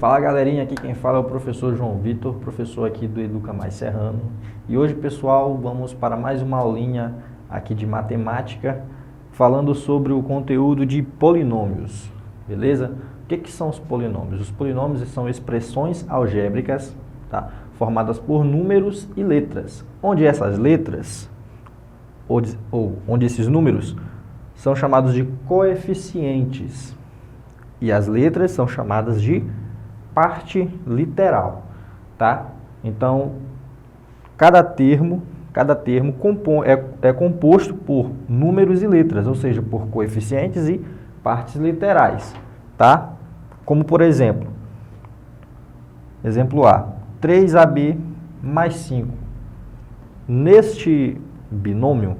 Fala galerinha, aqui quem fala é o professor João Vitor, professor aqui do Educa Mais Serrano. E hoje, pessoal, vamos para mais uma aulinha aqui de matemática, falando sobre o conteúdo de polinômios, beleza? O que são os polinômios? Os polinômios são expressões algébricas, tá? Formadas por números e letras, onde essas letras, onde esses números são chamados de coeficientes e as letras são chamadas de parte literal, tá? Então, cada termo é composto por números e letras, ou seja, por coeficientes e partes literais, tá? Como, por exemplo, exemplo A, 3AB mais 5. Neste binômio,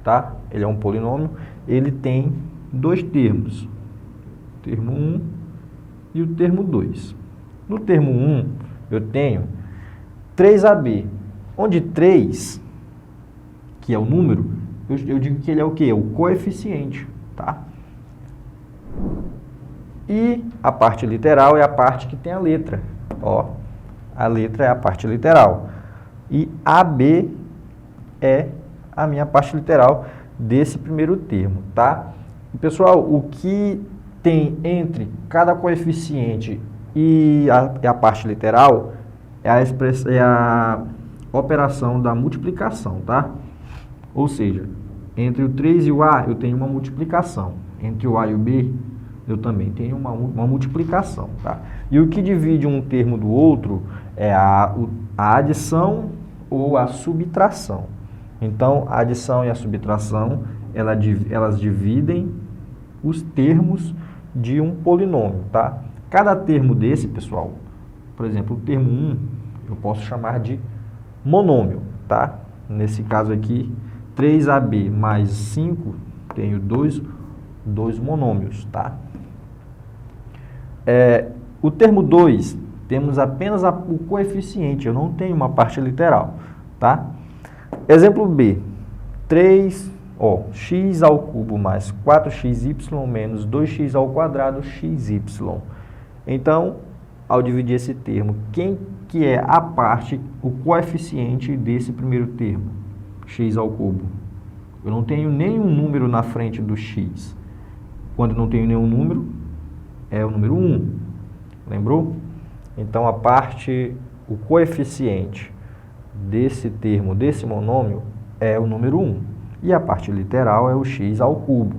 tá? Ele é um polinômio, ele tem dois termos, o termo 1 e o termo 2. No termo 1, eu tenho 3AB, onde 3, que é o número, eu digo que ele é o quê? O coeficiente, tá? E a parte literal é a parte que tem a letra, ó. A letra é a parte literal. E AB é a minha parte literal desse primeiro termo, tá? E, pessoal, o que tem entre cada coeficiente e a parte literal é a operação da multiplicação, tá? Ou seja, entre o 3 e o A eu tenho uma multiplicação. Entre o A e o B eu também tenho uma multiplicação, tá? E o que divide um termo do outro é a adição ou a subtração. Então, a adição e a subtração, elas dividem os termos de um polinômio, tá? Cada termo desse, pessoal, por exemplo, o termo 1, eu posso chamar de monômio, tá? Nesse caso aqui, 3AB mais 5, tenho dois monômios, tá? O termo 2, temos apenas o coeficiente, eu não tenho uma parte literal, tá? Exemplo B, 3... x ao cubo mais 4xy menos 2x ao quadrado xy. Então, ao dividir esse termo, quem que é a parte, o coeficiente desse primeiro termo? X ao cubo. Eu não tenho nenhum número na frente do x. Quando não tenho nenhum número, é o número 1. Lembrou? Então, o coeficiente desse termo, desse monômio, é o número 1. E a parte literal é o x ao cubo,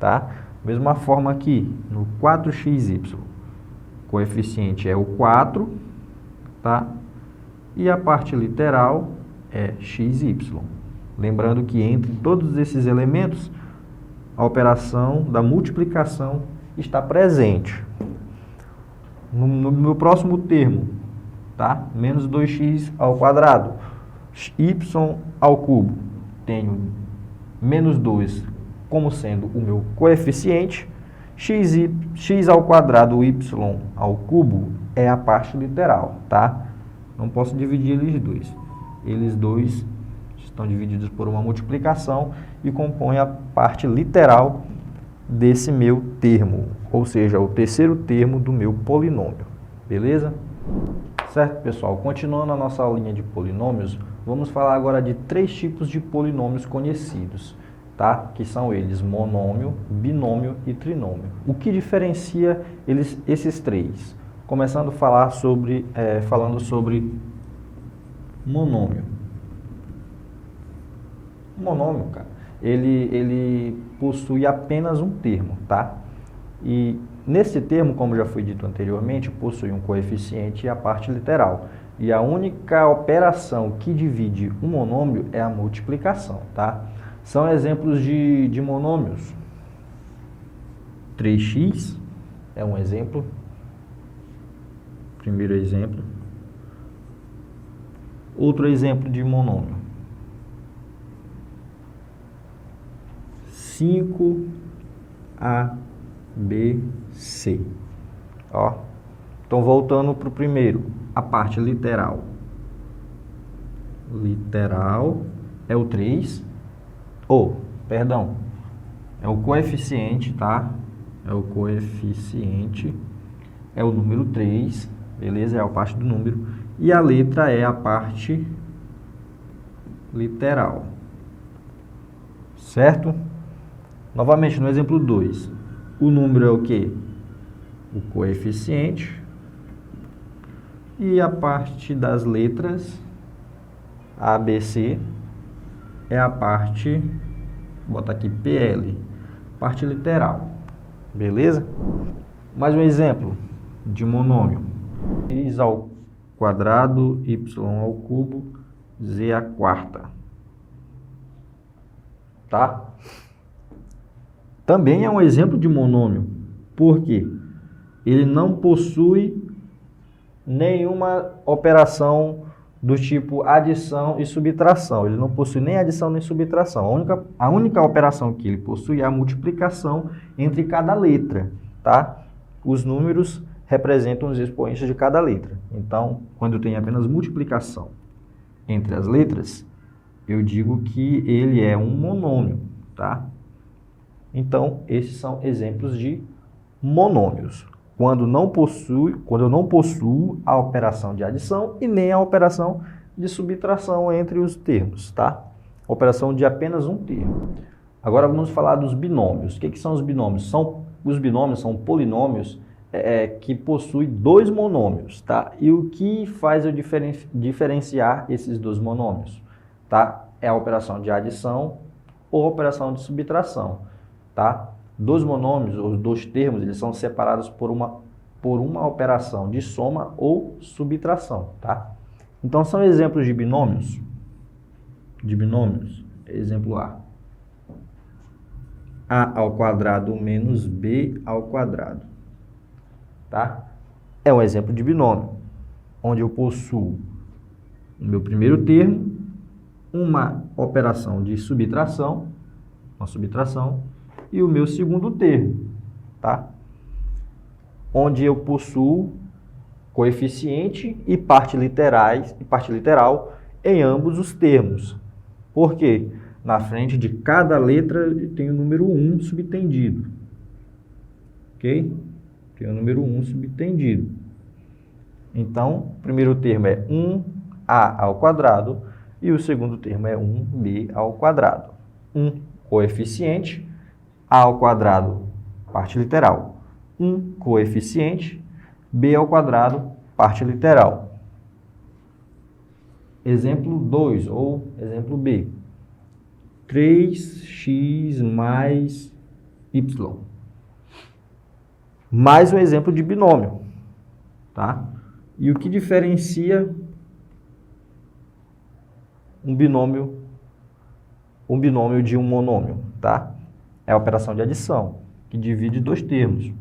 tá? Mesma forma aqui, no 4xy, o coeficiente é o 4, tá? E a parte literal é xy. Lembrando que entre todos esses elementos, a operação da multiplicação está presente. No meu próximo termo, tá? Menos 2x ao quadrado, y ao cubo, tenho menos 2 como sendo o meu coeficiente, x ao quadrado, y ao cubo é a parte literal, tá? Não posso dividir eles dois. Eles dois estão divididos por uma multiplicação e compõem a parte literal desse meu termo, ou seja, o terceiro termo do meu polinômio, beleza? Certo, pessoal? Continuando a nossa aulinha de polinômios, vamos falar agora de 3 tipos de polinômios conhecidos, tá? Que são eles monômio, binômio e trinômio. O que diferencia esses 3? Começando a falar falando sobre monômio. O monômio, cara, ele possui apenas um termo, tá? E nesse termo, como já foi dito anteriormente, possui um coeficiente e a parte literal. E a única operação que divide um monômio é a multiplicação, tá? São exemplos de monômios. 3x é um exemplo. Primeiro exemplo. Outro exemplo de monômio. 5ABC. Ó. Então, voltando para o primeiro, a parte literal. Literal é o 3. É o coeficiente, tá? É o coeficiente é o número 3, beleza? É a parte do número. E a letra é a parte literal. Certo? Novamente, no exemplo 2. O número é o quê? O coeficiente. E a parte das letras, A, B, C, é a parte, vou botar aqui PL, parte literal. Beleza? Mais um exemplo de monômio. X ao quadrado, y ao cubo, z à quarta. Tá? Também é um exemplo de monômio, porque ele não possui nenhuma operação do tipo adição e subtração. Ele não possui nem adição nem subtração. A única operação que ele possui é a multiplicação entre cada letra, tá? Os números representam os expoentes de cada letra. Então, quando eu tenho apenas multiplicação entre as letras, eu digo que ele é um monômio, tá? Então, esses são exemplos de monômios. Quando eu não possuo a operação de adição e nem a operação de subtração entre os termos, tá? Operação de apenas um termo. Agora vamos falar dos binômios. O que são os binômios? Os binômios são polinômios que possuem dois monômios, tá? E o que faz eu diferenciar esses dois monômios, tá? É a operação de adição ou a operação de subtração, tá? Dois monômios, ou dois termos, eles são separados por uma operação de soma ou subtração, tá? Então, são exemplos de binômios. Exemplo A. A ao quadrado menos B ao quadrado, tá? É um exemplo de binômio, onde eu possuo no meu primeiro termo uma operação de subtração, e o meu segundo termo, tá? Onde eu possuo coeficiente e parte literal em ambos os termos. Por quê? Na frente de cada letra tem o número 1 subtendido. Ok? Tem o número 1 subtendido. Então, o primeiro termo é 1a ao quadrado e o segundo termo é 1b ao quadrado. 1 coeficiente, a ao quadrado, parte literal. 1 coeficiente, b ao quadrado, parte literal. Exemplo 2, ou exemplo B. 3x mais y. Mais um exemplo de binômio, tá? E o que diferencia um binômio de um monômio, tá? É a operação de adição, que divide dois termos,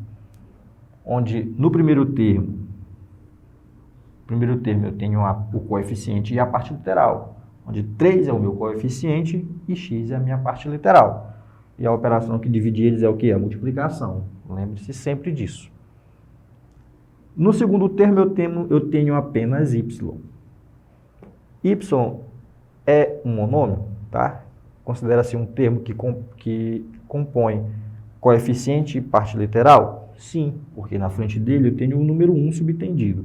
onde no primeiro termo eu tenho o coeficiente e a parte literal, onde 3 é o meu coeficiente e x é a minha parte literal. E a operação que divide eles é o quê? A multiplicação. Lembre-se sempre disso. No segundo termo eu tenho apenas y. Y é um monômio, tá? Considera-se um termo que compõe coeficiente e parte literal? Sim, porque na frente dele eu tenho o número 1 subtendido,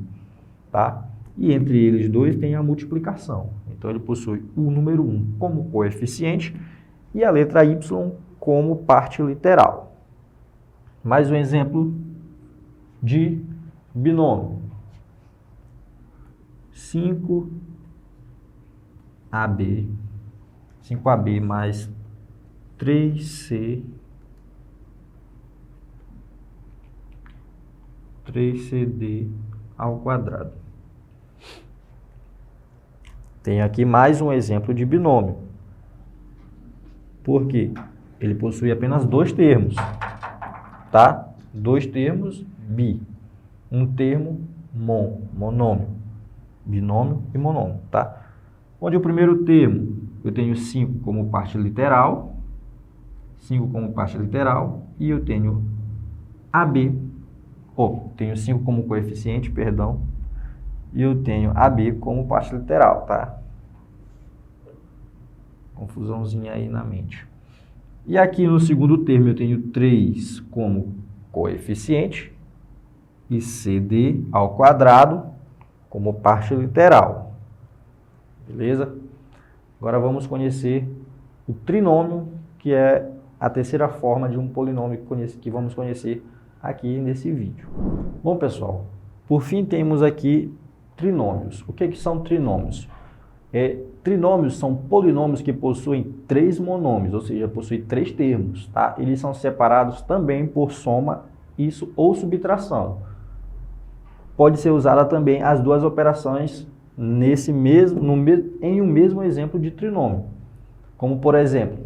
tá? E entre eles dois tem a multiplicação. Então ele possui o número 1 como coeficiente e a letra y como parte literal. Mais um exemplo de binômio. 5AB mais 3CD ao quadrado. Tem aqui mais um exemplo de binômio. Por quê? Ele possui apenas dois termos, tá? Dois termos bi. Um termo monômio. Binômio e monômio, tá? Onde o primeiro termo eu tenho 5 como parte literal, e eu tenho AB, tenho 5 como coeficiente, perdão, e eu tenho AB como parte literal, tá? Confusãozinha aí na mente. E aqui no segundo termo eu tenho 3 como coeficiente e CD ao quadrado como parte literal. Beleza? Agora vamos conhecer o trinômio, que é a terceira forma de um polinômio que vamos conhecer aqui nesse vídeo. Bom, pessoal, por fim temos aqui trinômios. O que são trinômios? Trinômios são polinômios que possuem 3 monômios, ou seja, possuem 3 termos, tá? Eles são separados também por soma, isso ou subtração. Pode ser usada também as duas operações em um mesmo exemplo de trinômio. Como, por exemplo,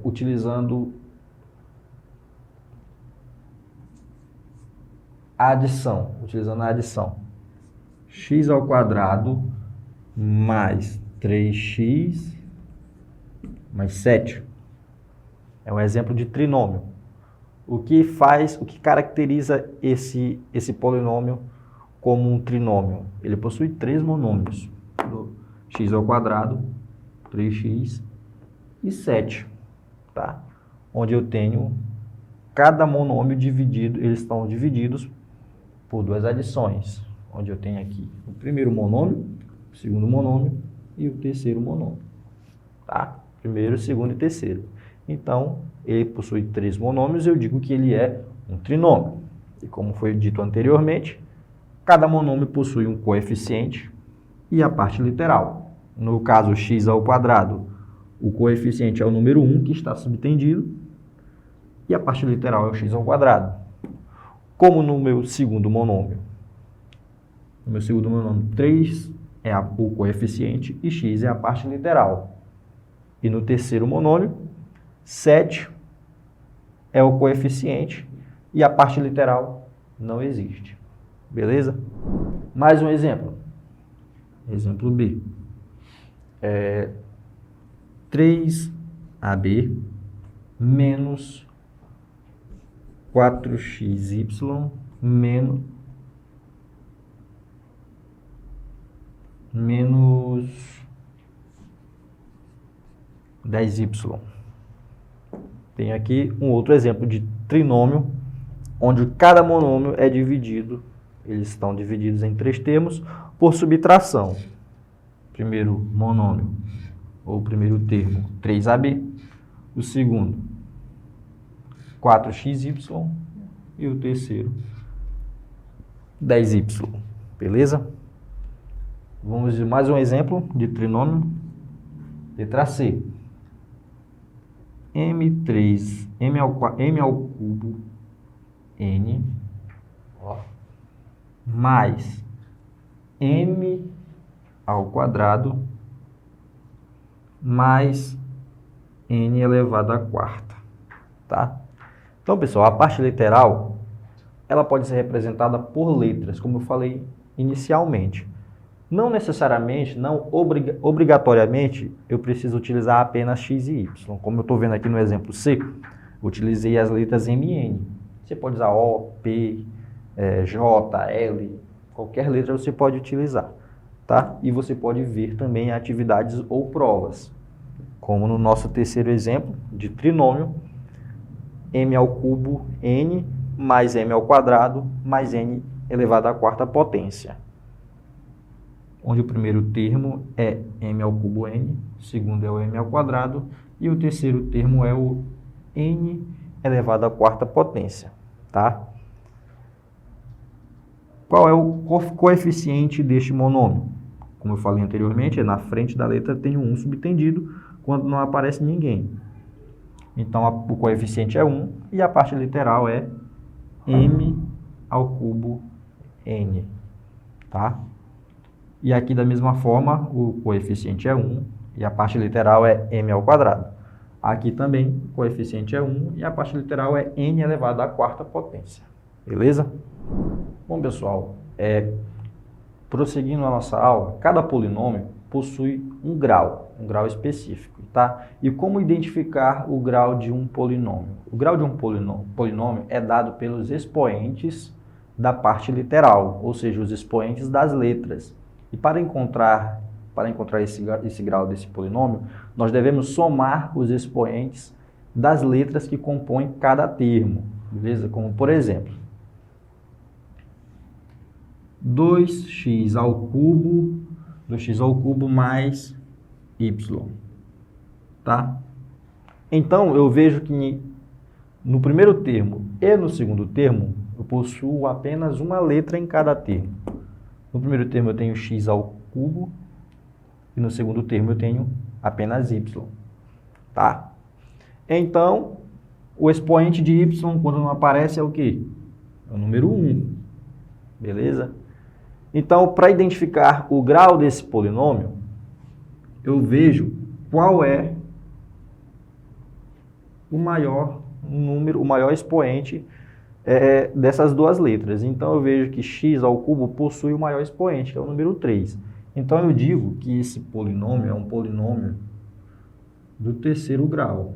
utilizando a adição. X ao quadrado mais 3x mais 7. É um exemplo de trinômio. O que caracteriza esse polinômio como um trinômio? Ele possui 3 monômios. X ao quadrado, 3x e 7. Tá? Onde eu tenho cada monômio dividido, eles estão divididos por 2 adições. Onde eu tenho aqui o primeiro monômio, o segundo monômio e o terceiro monômio. Tá? Primeiro, segundo e terceiro. Então, ele possui 3 monômios, eu digo que ele é um trinômio. E como foi dito anteriormente, cada monômio possui um coeficiente e a parte literal. No caso, x ao quadrado, o coeficiente é o número 1, que está subtendido, e a parte literal é o x ao quadrado. Como no meu segundo monômio, 3 é o coeficiente e x é a parte literal. E no terceiro monômio, 7 é o coeficiente e a parte literal não existe. Beleza? Mais um exemplo. Exemplo B. 3AB menos 4xy menos 10y. Tem aqui um outro exemplo de trinômio, onde cada monômio é dividido, eles estão divididos em 3 termos, por subtração. Primeiro monômio, ou primeiro termo, 3AB. O segundo, 4xy. E o terceiro, 10y. Beleza? Vamos de mais um exemplo de trinômio. Letra C. m ao cubo n mais m ao quadrado mais n elevado à quarta. Tá? Então, pessoal, a parte literal, ela pode ser representada por letras, como eu falei inicialmente. Não necessariamente, não obrigatoriamente, eu preciso utilizar apenas x e y. Como eu estou vendo aqui no exemplo C, utilizei as letras M e N. Você pode usar O, P, J, L, qualquer letra você pode utilizar. Tá? E você pode ver também atividades ou provas. Como no nosso terceiro exemplo de trinômio, m ao cubo n mais m ao quadrado mais n elevado à quarta potência. Onde o primeiro termo é m ao cubo n, o segundo é o m ao quadrado e o terceiro termo é o n elevado à quarta potência. Tá? Qual é o coeficiente deste monômio? Como eu falei anteriormente, na frente da letra tem um subtendido quando não aparece ninguém. Então, o coeficiente é 1 e a parte literal é m ao cubo n. Tá? E aqui, da mesma forma, o coeficiente é 1 e a parte literal é m ao quadrado. Aqui também, o coeficiente é 1 e a parte literal é n elevado à quarta potência. Beleza? Bom, pessoal, prosseguindo a nossa aula, cada polinômio possui um grau específico, tá? E como identificar o grau de um polinômio? O grau de um polinômio é dado pelos expoentes da parte literal, ou seja, os expoentes das letras. E para encontrar esse grau desse polinômio, nós devemos somar os expoentes das letras que compõem cada termo, beleza? Como, por exemplo, 2x ao cubo mais y, tá? Então, eu vejo que no primeiro termo e no segundo termo, eu possuo apenas uma letra em cada termo. No primeiro termo eu tenho x ao cubo e no segundo termo eu tenho apenas y, tá? Então, o expoente de y, quando não aparece, é o quê? É o número 1, beleza? Então, para identificar o grau desse polinômio, eu vejo qual é o maior número, o maior expoente dessas duas letras. Então, eu vejo que x ao cubo possui o maior expoente, que é o número 3. Então, eu digo que esse polinômio é um polinômio do terceiro grau.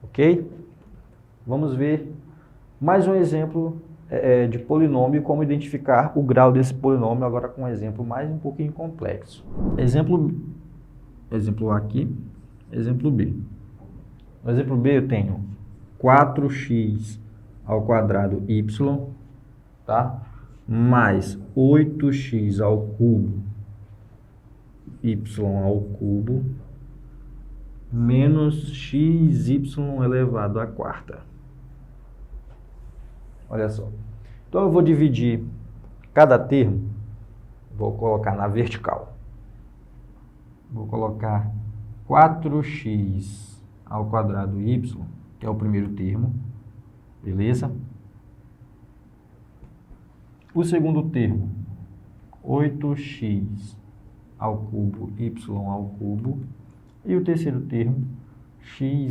Ok? Vamos ver mais um exemplo de polinômio e como identificar o grau desse polinômio, agora com um exemplo mais um pouquinho complexo. Exemplo A aqui, exemplo B. No exemplo B eu tenho 4x ao quadrado y, tá? Mais 8x ao cubo y ao cubo menos xy elevado à quarta. Olha só. Então eu vou dividir cada termo, vou colocar na vertical. Vou colocar 4x ao quadrado y, que é o primeiro termo, beleza? O segundo termo, 8x ao cubo y ao cubo. E o terceiro termo, xy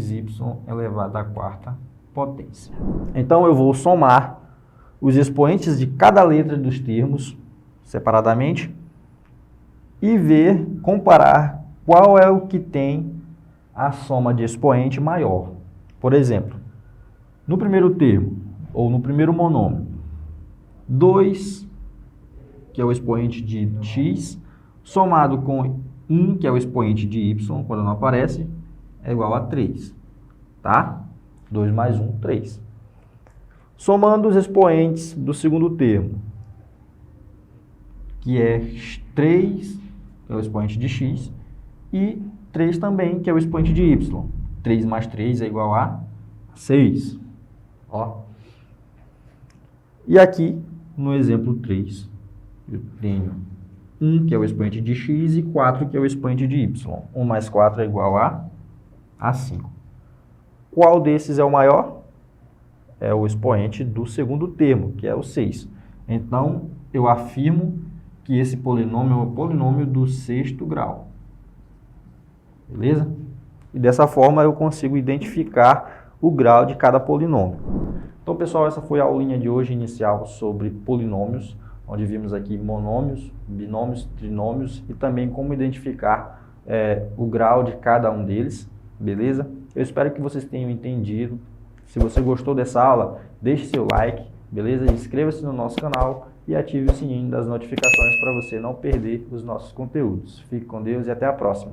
elevado à quarta potência. Então, eu vou somar os expoentes de cada letra dos termos separadamente e comparar qual é o que tem a soma de expoente maior. Por exemplo, no primeiro termo, ou no primeiro monômio, 2, que é o expoente de x, somado com 1, que é o expoente de y, quando não aparece, é igual a 3, tá? 2 mais 1, 3. Somando os expoentes do segundo termo, que é 3, que é o expoente de x, e 3 também, que é o expoente de y. 3 mais 3 é igual a 6. Ó. E aqui, no exemplo 3, eu tenho 1, que é o expoente de x, e 4, que é o expoente de y. 1 mais 4 é igual a 5. Qual desses é o maior? É o expoente do segundo termo, que é o 6. Então, eu afirmo que esse polinômio é o polinômio do sexto grau. Beleza? E dessa forma eu consigo identificar o grau de cada polinômio. Então, pessoal, essa foi a aulinha de hoje inicial sobre polinômios, onde vimos aqui monômios, binômios, trinômios e também como identificar o grau de cada um deles, beleza? Eu espero que vocês tenham entendido. Se você gostou dessa aula, deixe seu like, beleza? Inscreva-se no nosso canal e ative o sininho das notificações para você não perder os nossos conteúdos. Fique com Deus e até a próxima.